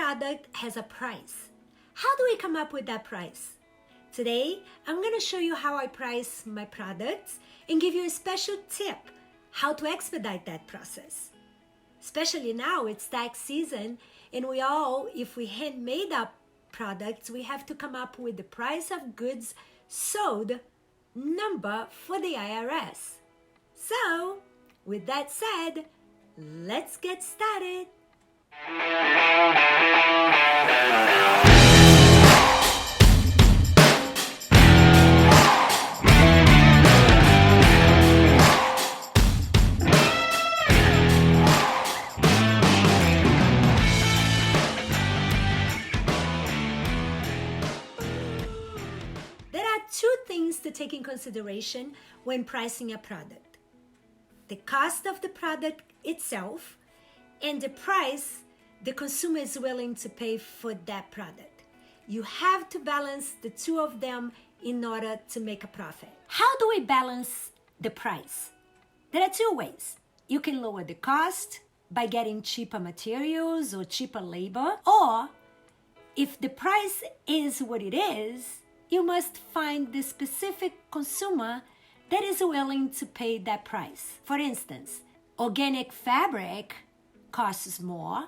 product has a price. How do we come up with that price? Today, I'm going to show you how I price my products and give you a special tip how to expedite that process. Especially now, it's tax season, and if we handmade our products, we have to come up with the price of goods sold number for the IRS. So, with that said, let's get started. There are two things to take in consideration when pricing a product: the cost of the product itself and the price the consumer is willing to pay for that product. You have to balance the two of them in order to make a profit. How do we balance the price? There are two ways. You can lower the cost by getting cheaper materials or cheaper labor, or if the price is what it is, you must find the specific consumer that is willing to pay that price. For instance, organic fabric costs more.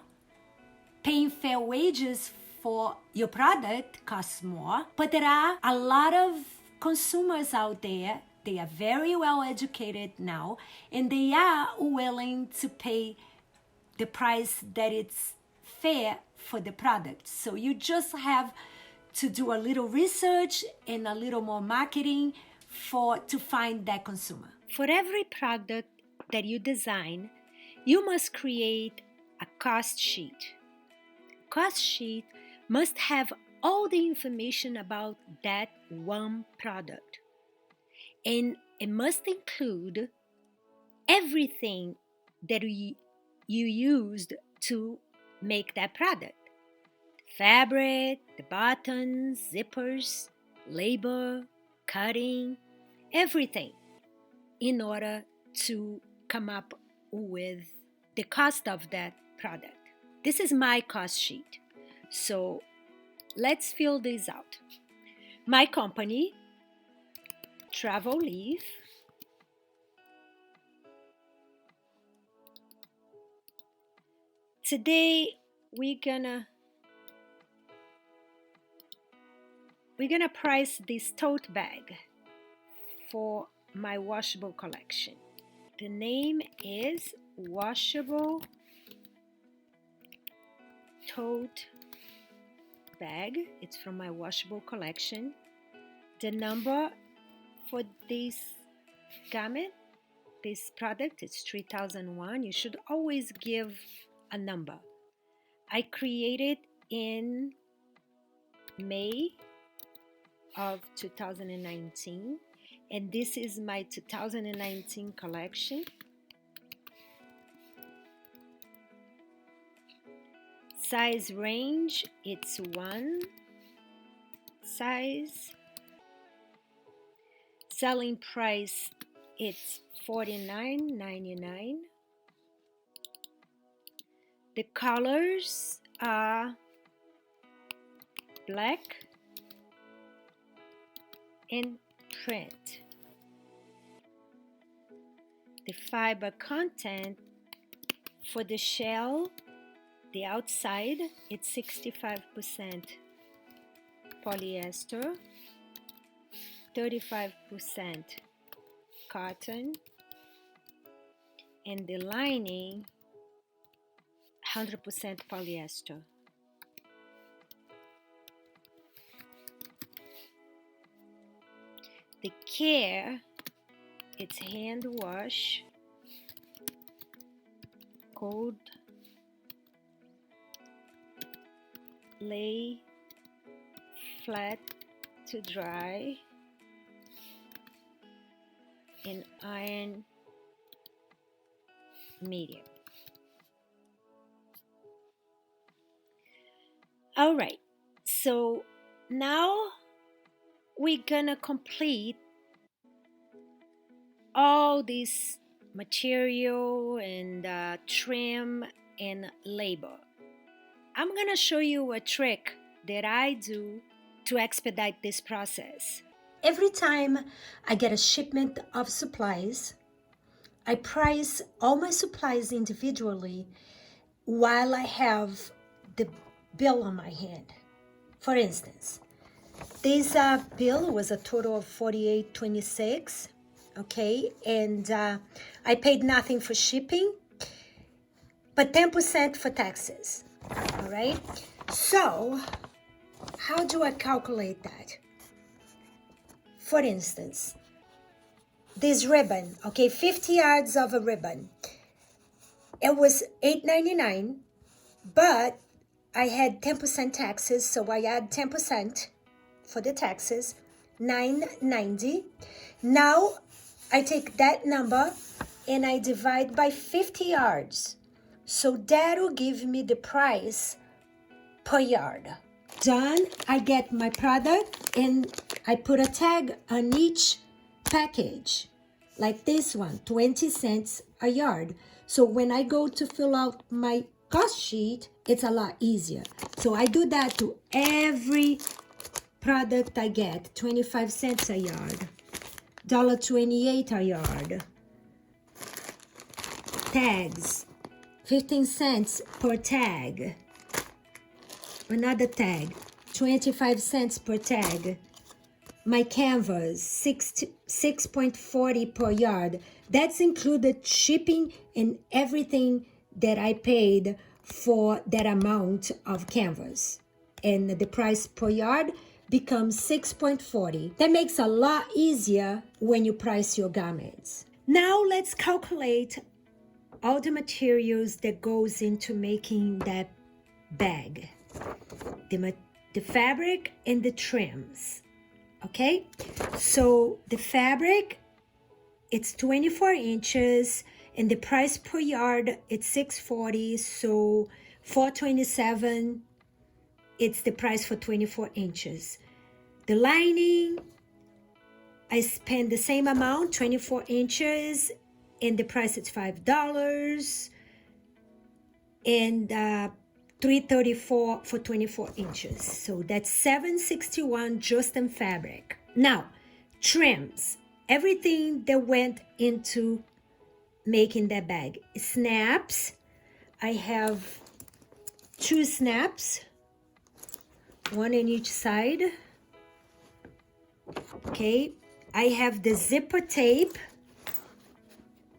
Paying fair wages for your product costs more. But there are a lot of consumers out there. They are very well educated now, and they are willing to pay the price that it's fair for the product. So you just have to do a little research and a little more marketing to find that consumer. For every product that you design, you must create a cost sheet. Cost sheet must have all the information about that one product, and it must include everything that you used to make that product: fabric, the buttons, zippers, labor, cutting, everything, in order to come up with the cost of that product. This is my cost sheet. So let's fill this out. My company, Travel Leaf, today we're gonna price this tote bag for my washable collection. The name is Washable Tote Bag. It's from my washable collection. The number for this garment, this product, is 3001. You should always give a number. I created in May of 2019, and this is my 2019 collection. Size range, it's 1 size. Selling price, it's $49.99. The colors are black and print. The fiber content for the shell, the outside, it's 65% polyester, 35% cotton, and the lining, 100% polyester. The care, it's hand wash, cold, lay flat to dry, and iron medium. All right, so now we're gonna complete all this material and trim and labor. I'm gonna show you a trick that I do to expedite this process. Every time I get a shipment of supplies, I price all my supplies individually while I have the bill on my hand. For instance, this bill was a total of $48.26, okay? And I paid nothing for shipping, but 10% for taxes, all right? So how do I calculate that? For instance, this ribbon, okay, 50 yards of a ribbon. It was $8.99, but I had 10% taxes, so I add 10% for the taxes, $9.90. Now I take that number and I divide by 50 yards. So that'll give me the price per yard. Done, I get my product and I put a tag on each package, like this one, 20 cents a yard. So when I go to fill out my cost sheet, it's a lot easier. So I do that to every product I get, 25 cents a yard, $1.28 a yard. Tags, 15 cents per tag. Another tag, 25 cents per tag. My canvas, 6.40 per yard. That's included shipping and everything that I paid for that amount of canvas. And the price per yard becomes 6.40. That makes a lot easier when you price your garments. Now let's calculate all the materials that goes into making that bag. The fabric and the trims. Okay, so the fabric, it's 24 inches and the price per yard, it's $6.40, so $4.27, it's the price for 24 inches. The lining, I spend the same amount, 24 inches, and the price is $5, and $3.34 for 24 inches. So that's $7.61 just in fabric. Now, trims, everything that went into making that bag. Snaps, I have 2 snaps, one on each side. Okay, I have the zipper tape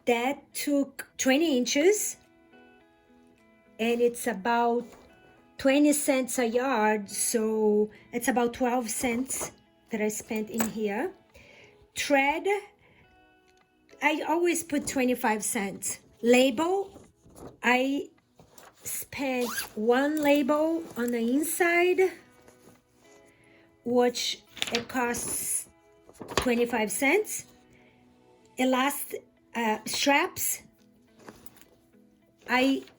that took 20 inches. And it's about 20 cents a yard, so it's about 12 cents that I spent in here. Thread, I always put 25 cents. Label, I spent 1 label on the inside, which it costs 25 cents. Straps,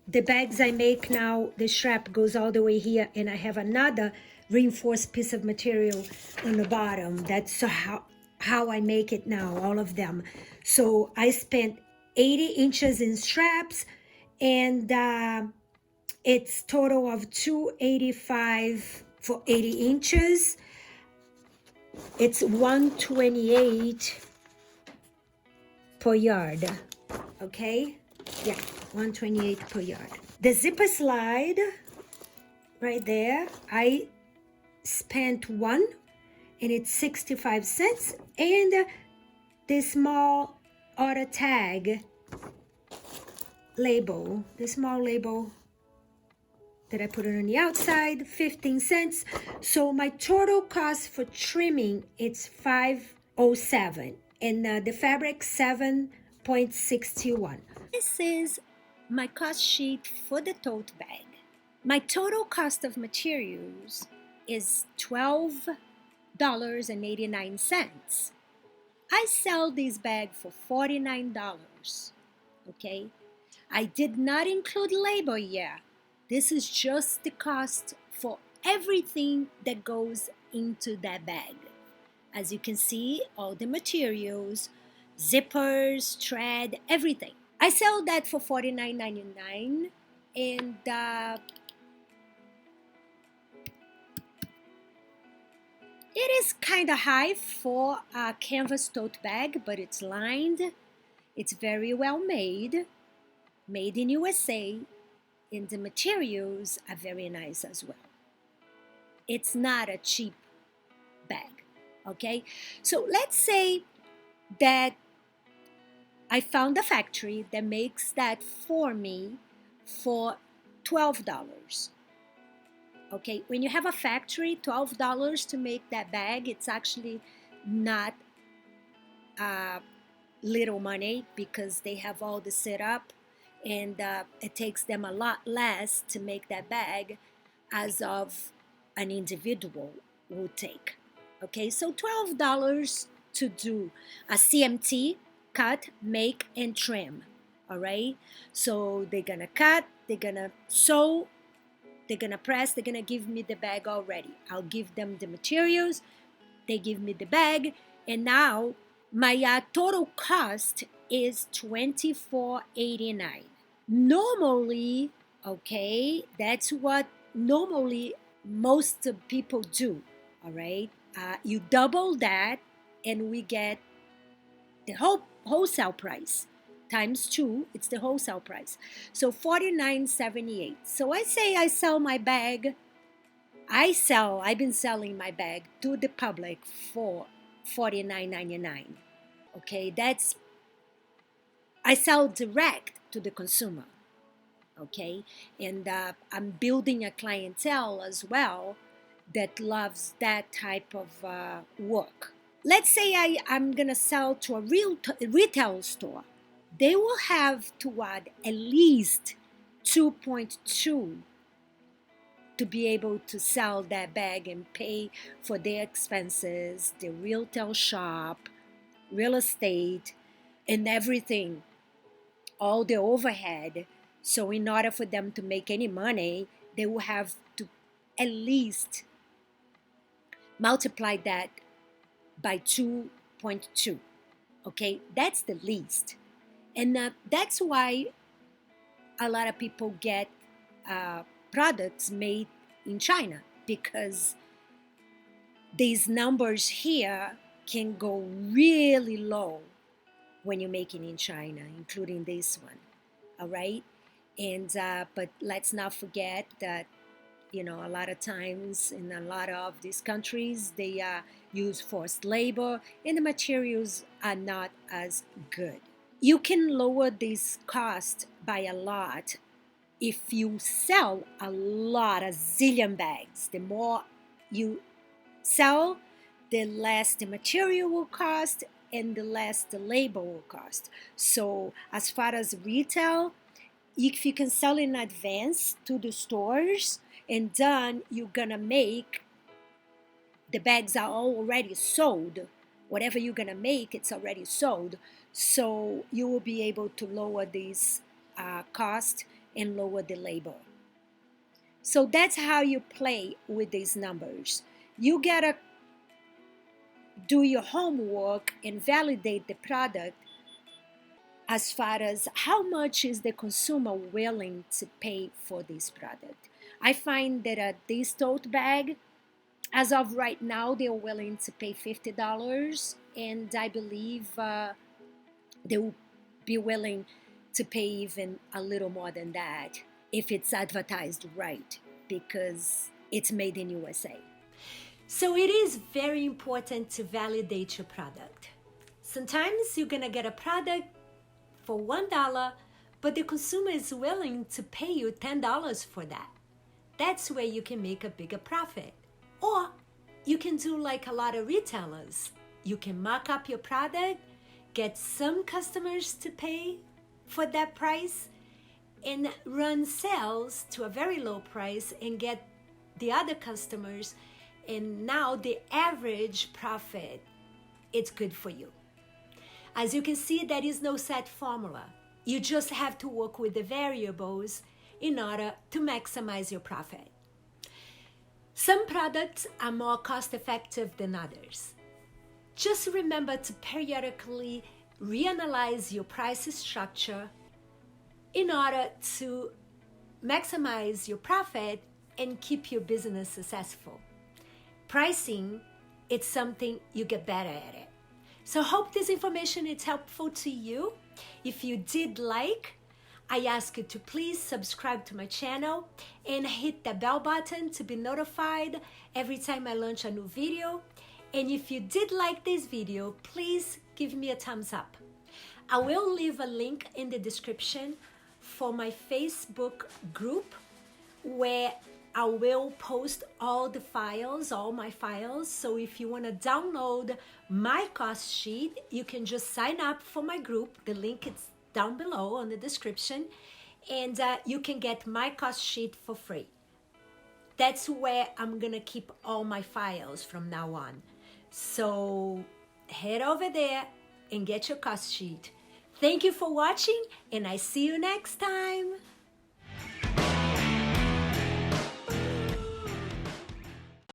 the bags I make now, the strap goes all the way here, and I have another reinforced piece of material on the bottom. That's how I make it now, all of them. So I spent 80 inches in straps, and it's total of $285 for 80 inches. It's $128 per yard, okay? Yeah, $128 per yard. The zipper slide, right there, I spent 1, and it's 65 cents. And the small auto tag label, the small label that I put it on the outside, 15 cents. So my total cost for trimming, it's $5.07, and the fabric $7.61. This is my cost sheet for the tote bag. My total cost of materials is $12.89. I sell this bag for $49, okay? I did not include labor yet. This is just the cost for everything that goes into that bag. As you can see, all the materials, zippers, thread, everything. I sell that for $49.99, and is kind of high for a canvas tote bag, but it's lined. It's very well made in USA, and the materials are very nice as well. It's not a cheap bag, okay? So let's say that I found a factory that makes that for me for $12. Okay, when you have a factory, $12 to make that bag, it's actually not little money because they have all the setup, and it takes them a lot less to make that bag as of an individual would take. Okay, so $12 to do a CMT, cut, make, and trim. All right, so they're gonna cut, they're gonna sew, they're gonna press, they're gonna give me the bag already. I'll give them the materials, they give me the bag, and now my total cost is $24.89. Normally, okay, that's what normally most people do, all right? You double that, and we get the wholesale price times 2. It's the wholesale price. So $49.78. So I say I sell my bag. I've been selling my bag to the public for $49.99. Okay, I sell direct to the consumer. Okay, and I'm building a clientele as well that loves that type of work. Let's say I'm gonna sell to a retail store. They will have to add at least 2.2 to be able to sell that bag and pay for their expenses, the retail shop, real estate, and everything, all the overhead. So in order for them to make any money, they will have to at least multiply that by 2.2. Okay, that's the least. And that's why a lot of people get products made in China, because these numbers here can go really low when you're making in China, including this one. All right, and but let's not forget that a lot of times in a lot of these countries they use forced labor, and the materials are not as good. You can lower this cost by a lot if you sell a lot, a zillion bags. The more you sell, the less the material will cost and the less the labor will cost. So as far as retail, if you can sell in advance to the stores, and then you're gonna make, the bags are already sold. Whatever you're gonna make, it's already sold. So you will be able to lower this cost and lower the labor. So that's how you play with these numbers. You gotta do your homework and validate the product as far as how much is the consumer willing to pay for this product. I find that this tote bag, as of right now, they're willing to pay $50, and I believe they will be willing to pay even a little more than that if it's advertised right, because it's made in USA. So it is very important to validate your product. Sometimes you're gonna get a product for $1, but the consumer is willing to pay you $10 for that. That's where you can make a bigger profit. Or you can do like a lot of retailers. You can mark up your product, get some customers to pay for that price, and run sales to a very low price and get the other customers, and now the average profit, it's good for you. As you can see, there is no set formula. You just have to work with the variables in order to maximize your profit. Some products are more cost-effective than others. Just remember to periodically reanalyze your price structure in order to maximize your profit and keep your business successful. Pricing it's something you get better at it. So hope this information is helpful to you. If you did like, I ask you to please subscribe to my channel and hit the bell button to be notified every time I launch a new video. And if you did like this video, please give me a thumbs up. I will leave a link in the description for my Facebook group where I will post all my files. So if you want to download my cost sheet, you can just sign up for my group. The link is down below on the description, and you can get my cost sheet for free. That's where I'm gonna keep all my files from now on. So head over there and get your cost sheet. Thank you for watching, and I see you next time.